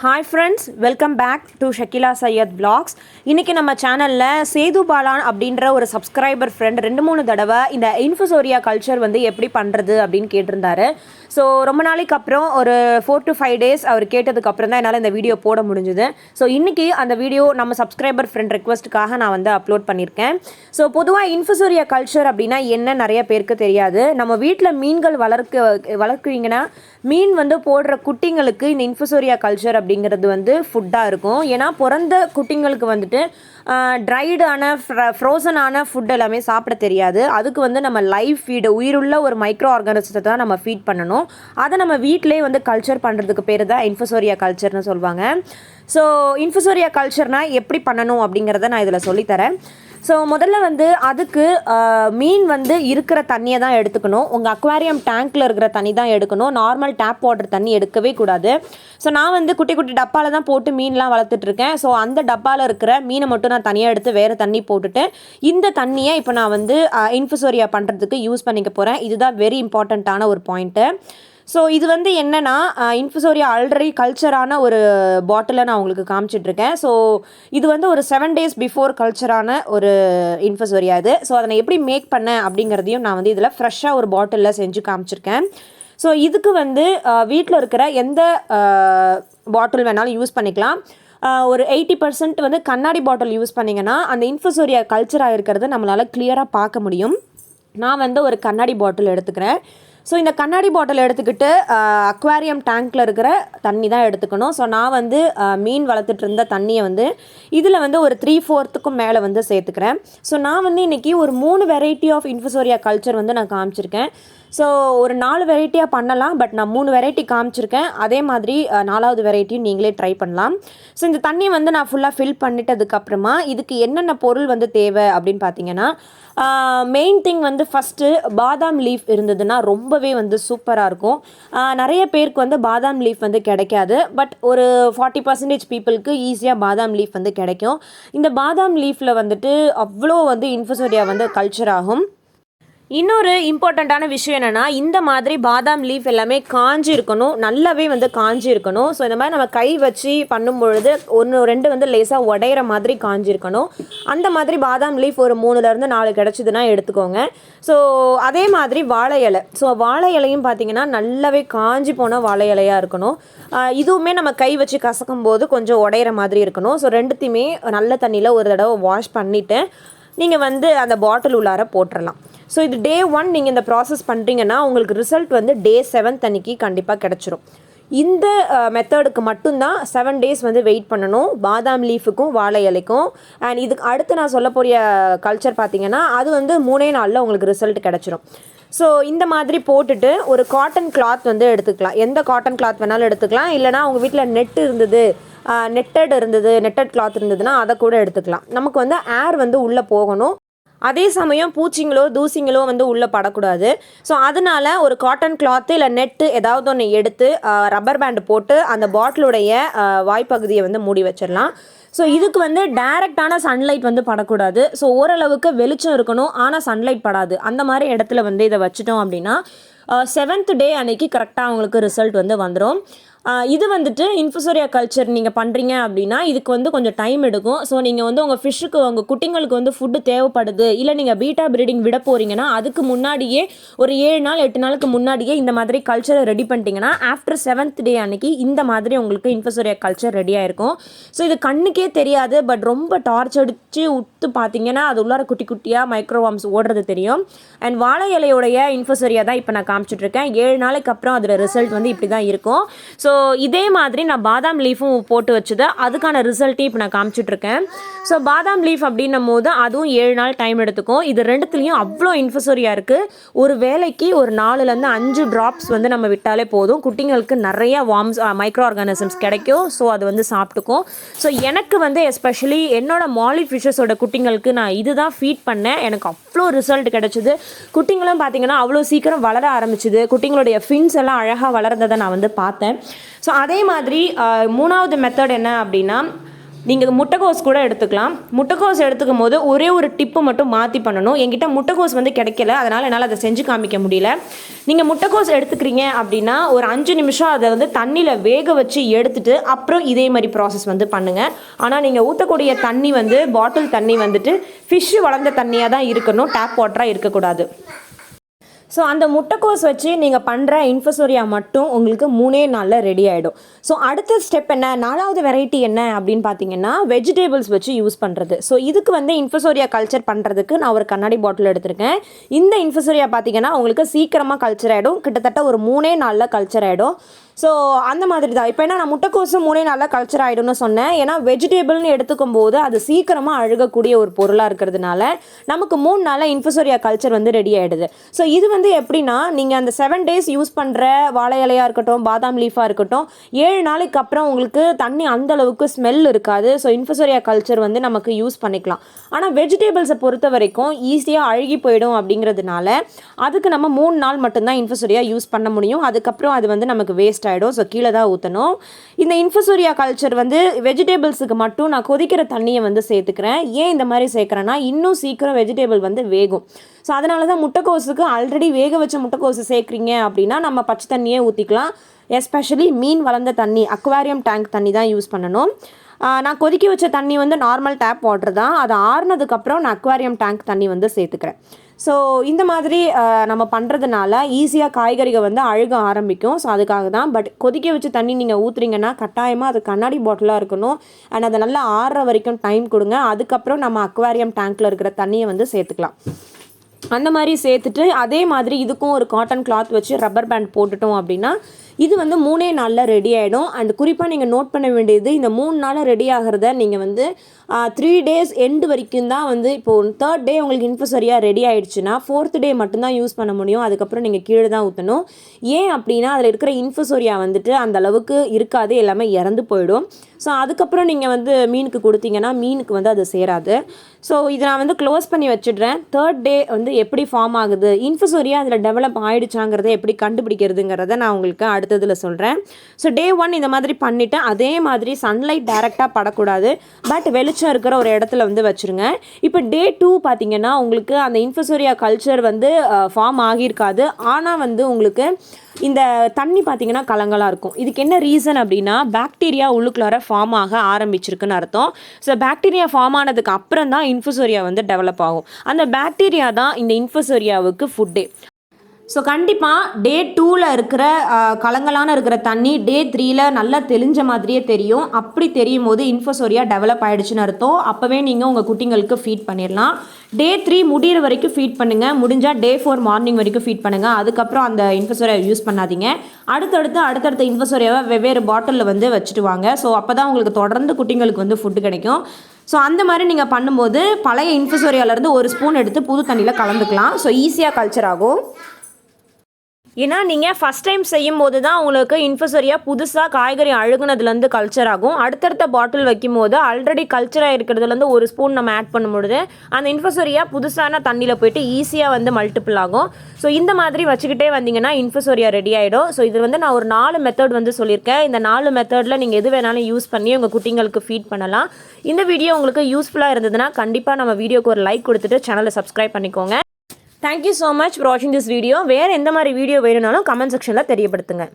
Hi friends, welcome back to Sakila syed vlogs. இன்னைக்கு நம்ம சேனல்ல சேது பாலான் அப்படின்ற ஒரு சப்ஸ்கிரைபர் ஃப்ரெண்ட் 2-3 தடவை இந்த இன்ஃபுசோரியா கல்ச்சர் வந்து எப்படி பண்ணுறது அப்படின்னு கேட்டிருந்தாரு. ஸோ ரொம்ப நாளைக்கு அப்புறம் ஒரு 4 to 5 days அவர் கேட்டதுக்கு அப்புறம் தான் என்னால் இந்த வீடியோ போட முடிஞ்சுது. ஸோ இன்றைக்கி அந்த வீடியோ நம்ம சப்ஸ்கிரைபர் ஃப்ரெண்ட் ரெக்வஸ்ட்டுக்காக நான் வந்து அப்லோட் பண்ணியிருக்கேன். ஸோ பொதுவாக இன்ஃபுசோரியா கல்ச்சர் அப்படின்னா என்ன நிறைய பேருக்கு தெரியாது. நம்ம வீட்டில் மீன்கள் வளர்க்குறீங்கன்னா மீன் வந்து போடுற குட்டிங்களுக்கு இந்த இன்ஃபுசோரியா கல்ச்சர் அப்படிங்கிறது வந்து ஃபுட்டாக இருக்கும். ஏன்னா பிறந்த குட்டிங்களுக்கு வந்துட்டு ட்ரைடான ஃப்ரோசனான ஃபுட் எல்லாமே சாப்பிட தெரியாது. அதுக்கு வந்து நம்ம லைவ் ஃபீடு உயிருள்ள ஒரு மைக்ரோ ஆர்கானிசத்தை தான் நம்ம ஃபீட் பண்ணணும். அதை நம்ம வீட்டிலே வந்து கல்ச்சர் பண்ணுறதுக்கு பேர் தான் இன்ஃபுசோரியா கல்ச்சர்னு சொல்லுவாங்க. ஸோ இன்ஃபுசோரியா கல்ச்சர்னால் எப்படி பண்ணணும் அப்படிங்கிறத நான் இதில் சொல்லித்தரேன். ஸோ முதல்ல வந்து அதுக்கு மீன் வந்து இருக்கிற தண்ணியை தான் எடுத்துக்கணும். உங்கள் அக்வாரியம் டேங்க்கில் இருக்கிற தண்ணி தான் எடுக்கணும். நார்மல் டேப் வாட்டர் தண்ணி எடுக்கவே கூடாது. ஸோ நான் வந்து குட்டி குட்டி டப்பாவில் தான் போட்டு மீன்லாம் வளர்த்துட்ருக்கேன். ஸோ அந்த டப்பாவில் இருக்கிற மீனை மட்டும் நான் தனியாக எடுத்து வேறு தண்ணி போட்டுட்டு இந்த தண்ணியை இப்போ நான் வந்து இன்ஃபுசோரியா பண்ணுறதுக்கு யூஸ் பண்ணிக்க போகிறேன். இதுதான் வெரி இம்பார்ட்டண்ட்டான ஒரு பாயிண்ட்டு. ஸோ இது வந்து என்னென்னா இன்ஃபுசோரியா ஆல்ரெடி கல்ச்சரான ஒரு பாட்டிலை நான் உங்களுக்கு காமிச்சிட்ருக்கேன். ஸோ இது வந்து ஒரு 7 days பிஃபோர் கல்ச்சரான ஒரு இன்ஃபுசோரியா இது. ஸோ அதை நான் எப்படி மேக் பண்ணேன் அப்படிங்கிறதையும் நான் வந்து இதில் ஃப்ரெஷ்ஷாக ஒரு பாட்டிலில் செஞ்சு காமிச்சிருக்கேன். ஸோ இதுக்கு வந்து வீட்டில் இருக்கிற எந்த பாட்டில் வேணாலும் யூஸ் பண்ணிக்கலாம். ஒரு 80% வந்து கண்ணாடி பாட்டில் யூஸ் பண்ணிங்கன்னா அந்த இன்ஃபுசோரியா கல்ச்சராக இருக்கிறது நம்மளால் கிளியராக பார்க்க முடியும். நான் வந்து ஒரு கண்ணாடி பாட்டில் எடுத்துக்கிறேன். ஸோ இந்த கண்ணாடி பாட்டில் எடுத்துக்கிட்டு அக்வாரியம் டேங்க்கில் இருக்கிற தண்ணி தான் எடுத்துக்கணும். ஸோ நான் வந்து மீன் வளர்த்துட்டு இருந்த தண்ணியை வந்து இதில் வந்து ஒரு 3/4 மேலே வந்து சேர்த்துக்கிறேன். ஸோ நான் வந்து இன்றைக்கி ஒரு 3 வெரைட்டி ஆஃப் இன்ஃபுசோரியா கல்ச்சர் வந்து நான் காமிச்சிருக்கேன். ஸோ ஒரு 4 வெரைட்டியாக பண்ணலாம். பட் நான் 3 வெரைட்டி காமிச்சிருக்கேன். அதே மாதிரி 4வது வெரைட்டியும் நீங்களே ட்ரை பண்ணலாம். ஸோ இந்த தண்ணி வந்து நான் ஃபுல்லாக ஃபில் பண்ணிட்டதுக்கப்புறமா இதுக்கு என்னென்ன பொருள் வந்து தேவை அப்படின்னு பார்த்தீங்கன்னா மெயின் திங் வந்து ஃபஸ்ட்டு பாதாம் லீஃப் இருந்ததுன்னா ரொம்பவே வந்து சூப்பராக இருக்கும். நிறைய பேருக்கு வந்து பாதாம் லீஃப் வந்து கிடைக்காது. பட் ஒரு 40% பீப்புளுக்கு ஈஸியாக பாதாம் லீஃப் வந்து கிடைக்கும். இந்த பாதாம் லீஃபில் வந்துட்டு அவ்வளோ வந்து இன்ஃபுசோரியா வந்து கல்ச்சர் ஆகும். இன்னொரு இம்பார்ட்டண்ட்டான விஷயம் என்னென்னா இந்த மாதிரி பாதாம் லீஃப் எல்லாமே காஞ்சி இருக்கணும், நல்லாவே வந்து காஞ்சி இருக்கணும். ஸோ இந்த மாதிரி நம்ம கை வச்சு பண்ணும்பொழுது 1-2 வந்து லேசாக உடையிற மாதிரி காஞ்சி இருக்கணும். அந்த மாதிரி பாதாம் லீஃப் ஒரு 3-4 கிடச்சிதுன்னா எடுத்துக்கோங்க. ஸோ அதே மாதிரி வாழை இலை. ஸோ வாழை இலையும் பார்த்திங்கன்னா நல்லாவே காஞ்சி போன வாழை இலையாக இருக்கணும். இதுவுமே நம்ம கை வச்சு கசக்கும் போது கொஞ்சம் உடையிற மாதிரி இருக்கணும். ஸோ ரெண்டுத்தையுமே நல்ல தண்ணியில் ஒரு தடவை வாஷ் பண்ணிவிட்டு நீங்கள் வந்து அந்த பாட்டில் உள்ளார போட்டுடலாம். ஸோ இது Day 1 நீங்கள் இந்த ப்ராசஸ் பண்ணுறீங்கன்னா உங்களுக்கு ரிசல்ட் வந்து Day 7 அன்னைக்கு கண்டிப்பாக கிடச்சிரும். இந்த மெத்தடுக்கு மட்டும்தான் 7 days வந்து வெயிட் பண்ணணும், பாதாம் லீஃபுக்கும் வாழை இலைக்கும். அண்ட் இதுக்கு அடுத்து நான் சொல்ல போகிற கல்ச்சர் பார்த்திங்கன்னா அது வந்து 3 நாளில் உங்களுக்கு ரிசல்ட் கிடச்சிரும். ஸோ இந்த மாதிரி போட்டுட்டு ஒரு காட்டன் கிளாத் வந்து எடுத்துக்கலாம். எந்த காட்டன் கிளாத் வேணாலும் எடுத்துக்கலாம். இல்லைனா உங்கள் வீட்டில் நெட்டட் கிளாத் இருந்ததுன்னா அதை கூட எடுத்துக்கலாம். நமக்கு வந்து ஏர் வந்து உள்ளே போகணும். அதே சமயம் பூச்சிங்களோ தூசிங்களோ வந்து உள்ளே படக்கூடாது. ஸோ அதனால ஒரு காட்டன் கிளாத்து இல்லை நெட்டு ஏதாவது ஒன்று எடுத்து ரப்பர் பேண்டு போட்டு அந்த பாட்டிலுடைய வாய்ப்பகுதியை வந்து மூடி வச்சிடலாம். ஸோ இதுக்கு வந்து டைரெக்டான சன்லைட் வந்து படக்கூடாது. ஸோ ஓரளவுக்கு வெளிச்சம் இருக்கணும், ஆனால் சன்லைட் படாது. அந்த மாதிரி இடத்துல வந்து இதை வச்சுட்டோம் அப்படின்னா 7th day அன்னைக்கு கரெக்டாக அவங்களுக்கு ரிசல்ட் வந்து வந்துடும். இது வந்துட்டு இன்ஃபுசோரியா கல்ச்சர் நீங்கள் பண்ணுறீங்க அப்படின்னா இதுக்கு வந்து கொஞ்சம் டைம் எடுக்கும். ஸோ நீங்கள் வந்து உங்கள் ஃபிஷ்ஷுக்கு உங்கள் குட்டிங்களுக்கு வந்து ஃபுட்டு தேவைப்படுது, இல்லை நீங்கள் பீட்டா ப்ரீடிங் விட போகிறீங்கன்னா அதுக்கு முன்னாடியே ஒரு 7 நாள் 8 நாளுக்கு முன்னாடியே இந்த மாதிரி கல்ச்சரை ரெடி பண்ணிட்டீங்கன்னா ஆஃப்டர் 7th day அன்னைக்கு இந்த மாதிரி உங்களுக்கு இன்ஃபுசோரியா கல்ச்சர் ரெடியாக இருக்கும். ஸோ இது கண்ணுக்கே தெரியாது. பட் ரொம்ப டார்ச் அடித்து உத்து பார்த்தீங்கன்னா அது உள்ளார குட்டி குட்டியாக மைக்ரோவார்ம்ஸ் ஓடுறது தெரியும். அண்ட் வாழை இலையோடைய இன்ஃபுசோரியா தான் இப்போ நான் காமிச்சிட்ருக்கேன். 7 நாளைக்கு அப்புறம் அதில் ரிசல்ட் வந்து இப்படி தான் இருக்கும். ஸோ இதே மாதிரி நான் பாதாம் லீஃபும் போட்டு வச்சுது அதுக்கான ரிசல்ட்டையும் இப்போ நான் காமிச்சிட்ருக்கேன். ஸோ பாதாம் லீஃப் அப்படின்னும் போது அதுவும் 7 நாள் டைம் எடுத்துக்கும். இது ரெண்டுத்துலேயும் அவ்வளோ இன்ஃபுசோரியா இருக்குது. ஒரு வேலைக்கு ஒரு 4-5 ட்ராப்ஸ் வந்து நம்ம விட்டாலே போதும். குட்டிங்களுக்கு நிறையா வார்ம்ஸ் மைக்ரோ ஆர்கானிசம்ஸ் கிடைக்கும். ஸோ அது வந்து சாப்பிட்டுக்கும். ஸோ எனக்கு வந்து எஸ்பெஷலி என்னோட மாலி ஃபிஷஸோட குட்டிங்களுக்கு நான் இதுதான் ஃபீட் பண்ணேன். எனக்கு அவ்வளோ ரிசல்ட் கிடச்சிது. குட்டிங்களும் பார்த்திங்கன்னா அவ்வளோ சீக்கிரம் வளர ஆரம்பிச்சிது. குட்டிங்களுடைய ஃபின்ஸ் எல்லாம் அழகாக வளர்ந்ததை நான் வந்து பார்த்தேன். ஸோ அதே மாதிரி 3வது மெத்தட் என்ன அப்படின்னா நீங்கள் முட்டைக்கோஸ் கூட எடுத்துக்கலாம். முட்டைக்கோஸ் எடுத்துக்கும் போது ஒரே ஒரு டிப்பு மட்டும் மாற்றி பண்ணணும். என்கிட்ட முட்டைக்கோஸ் வந்து கிடைக்கல, அதனால் என்னால் அதை செஞ்சு காமிக்க முடியல. நீங்கள் முட்டைக்கோஸ் எடுத்துக்கிறீங்க அப்படின்னா ஒரு 5 நிமிஷம் அதை வந்து தண்ணியில் வேக வச்சு எடுத்துட்டு அப்புறம் இதே மாதிரி ப்ராசஸ் வந்து பண்ணுங்கள். ஆனால் நீங்கள் ஊற்றக்கூடிய தண்ணி வந்து பாட்டில் தண்ணி வந்துட்டு ஃபிஷ்ஷு வளர்ந்த தண்ணியாக தான் இருக்கணும், டேப் வாட்டராக இருக்கக்கூடாது. ஸோ அந்த முட்டைக்கோஸ் வச்சு நீங்கள் பண்ணுற இன்ஃபுசோரியா மட்டும் உங்களுக்கு 3 நாளில் ரெடி ஆகிடும். ஸோ அடுத்த ஸ்டெப் என்ன, 4வது வெரைட்டி என்ன அப்படின்னு பார்த்தீங்கன்னா வெஜிடபிள்ஸ் வச்சு யூஸ் பண்ணுறது. ஸோ இதுக்கு வந்து இன்ஃபுசோரியா கல்ச்சர் பண்ணுறதுக்கு நான் ஒரு கண்ணாடி பாட்டில் எடுத்திருக்கேன். இந்த இன்ஃபுசோரியா பார்த்தீங்கன்னா உங்களுக்கு சீக்கிரமாக கல்ச்சர் ஆகிடும், கிட்டத்தட்ட ஒரு 3 நாளில் கல்ச்சர் ஆகிடும். ஸோ அந்த மாதிரி தான். இப்போ என்ன, நான் முட்டைக்கோஸும் 3 நாளில் கல்ச்சர் ஆகிடும்னு சொன்னேன். ஏன்னா வெஜிடபிள்னு எடுத்துக்கும் போது அது சீக்கிரமாக அழுகக்கூடிய ஒரு பொருளாக இருக்கிறதுனால நமக்கு 3 நாளில் இன்ஃபுசோரியா கல்ச்சர் வந்து ரெடி ஆகிடுது. ஸோ இது வந்து எப்படின்னா, நீங்கள் அந்த 7 days யூஸ் பண்ணுற வாழை இலையாக இருக்கட்டும், பாதாம் லீஃபாக இருக்கட்டும், 7 நாளைக்கு அப்புறம் உங்களுக்கு தண்ணி அந்தளவுக்கு ஸ்மெல் இருக்காது. ஸோ இன்ஃபுசோரியா கல்ச்சர் வந்து நமக்கு யூஸ் பண்ணிக்கலாம். ஆனால் வெஜிடபிள்ஸை பொறுத்த வரைக்கும் ஈஸியாக அழுகி போயிடும். அப்படிங்கிறதுனால அதுக்கு நம்ம 3 நாள் மட்டும்தான் இன்ஃபுசோரியா யூஸ் பண்ண முடியும். அதுக்கப்புறம் அது வந்து நமக்கு வேஸ்ட் ஆகிடும். ஸோ கீழே தான் ஊற்றணும். இந்த இன்ஃபுசோரியா கல்ச்சர் வந்து வெஜிடபிள்ஸுக்கு மட்டும் நான் கொதிக்கிற தண்ணியை வந்து சேர்த்துக்கிறேன். ஏன் இந்த மாதிரி சேர்க்குறேன்னா, இன்னும் சீக்கிரம் வெஜிடபிள் வந்து வேகும். ஸோ அதனால தான் முட்டைக்கோஸுக்கு ஆல்ரெடி வேக வச்ச முட்டைக்கோஸு சேர்க்குறீங்க அப்படின்னா நம்ம பச்சை தண்ணியே ஊற்றிக்கலாம். எஸ்பெஷலி மீன் வளர்ந்த தண்ணி, அக்வாரியம் டேங்க் தண்ணி தான் யூஸ் பண்ணணும். நான் கொதிக்க வச்ச தண்ணி வந்து நார்மல் டேப் வாட்டர் தான். அது ஆறுனதுக்கப்புறம் நான் அக்வாரியம் டேங்க் தண்ணி வந்து சேர்த்துக்கிறேன். ஸோ இந்த மாதிரி நம்ம பண்ணுறதுனால ஈஸியாக காய்கறிகள் வந்து அழுக ஆரம்பிக்கும். ஸோ அதுக்காக தான். பட் கொதிக்க வச்சு தண்ணி நீங்கள் ஊற்றுறீங்கன்னா கட்டாயமாக அது கண்ணாடி பாட்டிலாக இருக்கணும். அண்ட் அதை நல்லா ஆறுற வரைக்கும் டைம் கொடுங்க. அதுக்கப்புறம் நம்ம அக்வாரியம் டேங்க்கில் இருக்கிற தண்ணியை வந்து சேர்த்துக்கலாம். அந்த மாதிரி சேர்த்துட்டு அதே மாதிரி இதுக்கும் ஒரு காட்டன் கிளாத் வச்சு ரப்பர் பேண்ட் போட்டுட்டோம் அப்படின்னா இது வந்து 3 நாளில் ரெடி ஆகிடும். அண்ட் குறிப்பாக நீங்கள் நோட் பண்ண வேண்டியது, இந்த 3 நாளில் ரெடி ஆகிறத நீங்கள் வந்து 3 days எண்டு வரைக்கும் தான் வந்து, இப்போது 3rd day உங்களுக்கு இன்ஃபுசோரியா ரெடி ஆகிடுச்சுன்னா 4th day மட்டும்தான் யூஸ் பண்ண முடியும். அதுக்கப்புறம் நீங்கள் கீழே தான் ஊற்றணும். ஏன் அப்படின்னா அதில் இருக்கிற இன்ஃபுசோரியா வந்துட்டு அந்த அளவுக்கு இருக்காது, எல்லாமே இறந்து போயிடும். ஸோ அதுக்கப்புறம் நீங்கள் வந்து மீனுக்கு கொடுத்தீங்கன்னா மீனுக்கு வந்து அது சேராது. ஸோ இதை நான் வந்து க்ளோஸ் பண்ணி வச்சிடுறேன். 3rd day வந்து எப்படி ஃபார்ம் ஆகுது, இன்ஃபுசோரியா அதில் டெவலப் ஆகிடுச்சாங்கிறத எப்படி கண்டுபிடிக்கிறதுங்கிறத நான் உங்களுக்கு அடுத்ததில் சொல்கிறேன். ஸோ day 1 இந்த மாதிரி பண்ணிவிட்டு அதே மாதிரி சன்லைட் டைரெக்டாக படக்கூடாது, பட் வெளிச்சம் இருக்கிற ஒரு இடத்துல வந்து வச்சுருங்க. இப்போ day 2 பார்த்தீங்கன்னா உங்களுக்கு அந்த இன்ஃபுசோரியா கல்ச்சர் வந்து ஃபார்ம் ஆகியிருக்காது. ஆனால் வந்து உங்களுக்கு இந்த தண்ணி பார்த்தீங்கன்னா கலங்களாக இருக்கும். இதுக்கு என்ன ரீசன் அப்படின்னா, பாக்டீரியா உள்ளுக்குள்ளார ஃபார்ம் ஆக ஆரம்பிச்சிருக்குன்னு அர்த்தம். ஸோ பாக்டீரியா ஃபார்ம் ஆனதுக்கு அப்புறம் தான் இன்ஃபுசோரியா வந்து டெவலப் ஆகும். அந்த பாக்டீரியா தான் இந்த இன்ஃபுசோரியாவுக்கு ஃபுட்டே. ஸோ கண்டிப்பாக day 2ல் இருக்கிற கலங்கலான இருக்கிற தண்ணி day 3ல் நல்லா தெளிஞ்ச மாதிரியே தெரியும். அப்படி தெரியும் போது இன்ஃபுசோரியா டெவலப் ஆகிடுச்சுன்னு அர்த்தம். அப்போவே நீங்கள் உங்கள் குட்டிங்களுக்கு ஃபீட் பண்ணிடலாம். day 3 முடிகிற வரைக்கும் ஃபீட் பண்ணுங்கள். முடிஞ்சால் day 4 மார்னிங் வரைக்கும் ஃபீட் பண்ணுங்கள். அதுக்கப்புறம் அந்த இன்ஃபுசோரியா யூஸ் பண்ணாதீங்க. அடுத்தடுத்த இன்ஃபுசோரியாவை வெவ்வேறு பாட்டிலில் வந்து வச்சுட்டு வாங்க. ஸோ அப்போ தான் உங்களுக்கு தொடர்ந்து குட்டிங்களுக்கு வந்து ஃபுட்டு கிடைக்கும். ஸோ அந்த மாதிரி நீங்கள் பண்ணும்போது பழைய இன்ஃபுசோரியாவிலேருந்து ஒரு ஸ்பூன் எடுத்து புது தண்ணியில் கலந்துக்கலாம். ஸோ ஈஸியாக கல்ச்சர் ஆகும். ஏன்னா நீங்கள் ஃபஸ்ட் டைம் செய்யும் போது தான் உங்களுக்கு இன்ஃபுசோரியா புதுசாக காய்கறி அழுகுனதுலேருந்து கல்ச்சர் ஆகும். அடுத்தடுத்த பாட்டில் வைக்கும் போது ஆல்ரெடி கல்ச்சராக இருக்கிறதுலேருந்து ஒரு ஸ்பூன் நம்ம ஆட் பண்ணும்பொழுது அந்த இன்ஃபுசோரியா புதுசான தண்ணியில் போயிட்டு ஈஸியாக வந்து மல்டிபிள் ஆகும். ஸோ இந்த மாதிரி வச்சுக்கிட்டே வந்தீங்கன்னா இன்ஃபுசோரியா ரெடி ஆகிடும். ஸோ இது வந்து நான் ஒரு 4 மெத்தட் வந்து சொல்லியிருக்கேன். இந்த 4 மெத்தடில் நீங்கள் எது வேணாலும் யூஸ் பண்ணி உங்கள் குட்டிங்களுக்கு ஃபீட் பண்ணலாம். இந்த வீடியோ உங்களுக்கு யூஸ்ஃபுல்லாக இருந்ததுன்னா கண்டிப்பாக நம்ம வீடியோக்கு ஒரு லைக் கொடுத்துட்டு சேனலை சப்ஸ்கிரைப் பண்ணிக்கோங்க. தேங்க்யூ ஸோ மச் ஃபார் வாட்சிங் திஸ் வீடியோ. வேறு எந்த மாதிரி வீடியோ வேணும்னாலும் கமெண்ட் செக்ஷனில் தெரியப்படுத்துங்க.